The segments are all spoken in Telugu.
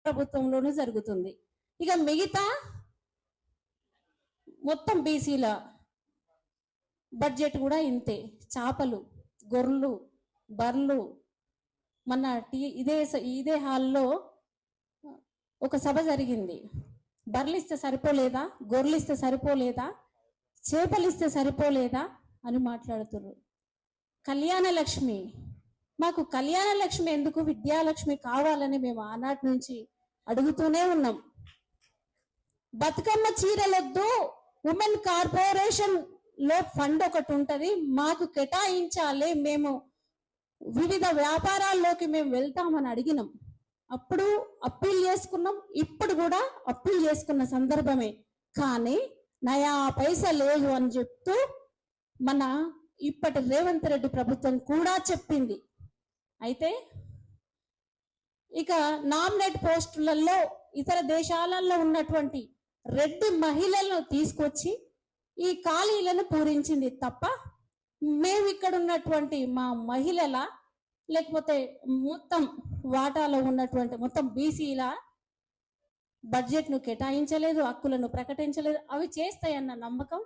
ప్రభుత్వంలోనూ జరుగుతుంది. ఇక మిగతా మొత్తం బీసీల బడ్జెట్ కూడా ఇంతే. చేపలు, గొర్రెలు, బర్రెలు. మన ఇదే హాల్లో ఒక సభ జరిగింది. బర్రెలు ఇస్తే సరిపోలేదా, గొర్రెలు ఇస్తే సరిపోలేదా, చేపలు ఇస్తే సరిపోలేదా అని మాట్లాడుతున్నారు. కళ్యాణ లక్ష్మి, మాకు కళ్యాణ లక్ష్మి ఎందుకు, విద్యాలక్ష్మి కావాలని మేము ఆనాటి నుంచి అడుగుతూనే ఉన్నాం. బతుకమ్మ చీరలొద్దు, ఉమెన్ కార్పొరేషన్ లో ఫండ్ ఒకటి ఉంటది, మాకు కేటాయించాలి, మేము వివిధ వ్యాపారాల్లోకి మేము వెళ్తామని అడిగినాం. అప్పుడు అప్పీల్ చేసుకున్నాం, ఇప్పుడు కూడా అప్పీల్ చేసుకున్న సందర్భమే. కానీ నయా పైసా లేదు అని చెప్తూ మన ఇప్పటి రేవంత్ రెడ్డి ప్రభుత్వం కూడా చెప్పింది. అయితే ఇక నామినేట్ పోస్టులలో ఇతర దేశాలలో ఉన్నటువంటి రెడ్డి మహిళలను తీసుకొచ్చి ఈ ఖాళీలను పూరించింది తప్ప, మేము ఇక్కడ ఉన్నటువంటి మా మహిళల లేకపోతే మొత్తం వాటాలో ఉన్నటువంటి మొత్తం బీసీల బడ్జెట్ను కేటాయించలేదు, హక్కులను ప్రకటించలేదు. అవి చేస్తాయన్న నమ్మకం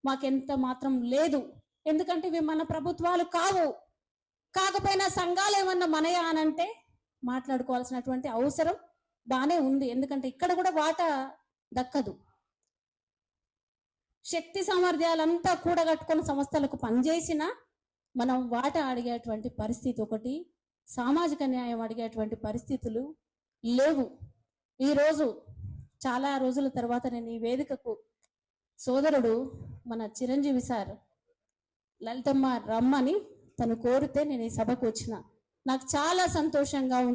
మాకెంత మాత్రం లేదు. ఎందుకంటే ఇవి మన ప్రభుత్వాలు కావు. కాకపోయినా సంఘాలు ఏమన్నా మనయా అనంటే మాట్లాడుకోవాల్సినటువంటి అవసరం బానే ఉంది. ఎందుకంటే ఇక్కడ కూడా వాటా దక్కదు. శక్తి సామర్థ్యాలంతా కూడగట్టుకుని సంస్థలకు పనిచేసినా మనం వాటా అడిగేటువంటి పరిస్థితి ఒకటి, సామాజిక న్యాయం అడిగేటువంటి పరిస్థితులు లేవు. ఈరోజు చాలా రోజుల తర్వాత నేను ఈ వేదికకు సోదరుడు మన చిరంజీవి సార్ లలితమ్మ రమ్మని తను కోరితే నేను ఈ సభకు వచ్చిన. నాకు చాలా సంతోషంగా ఉంది.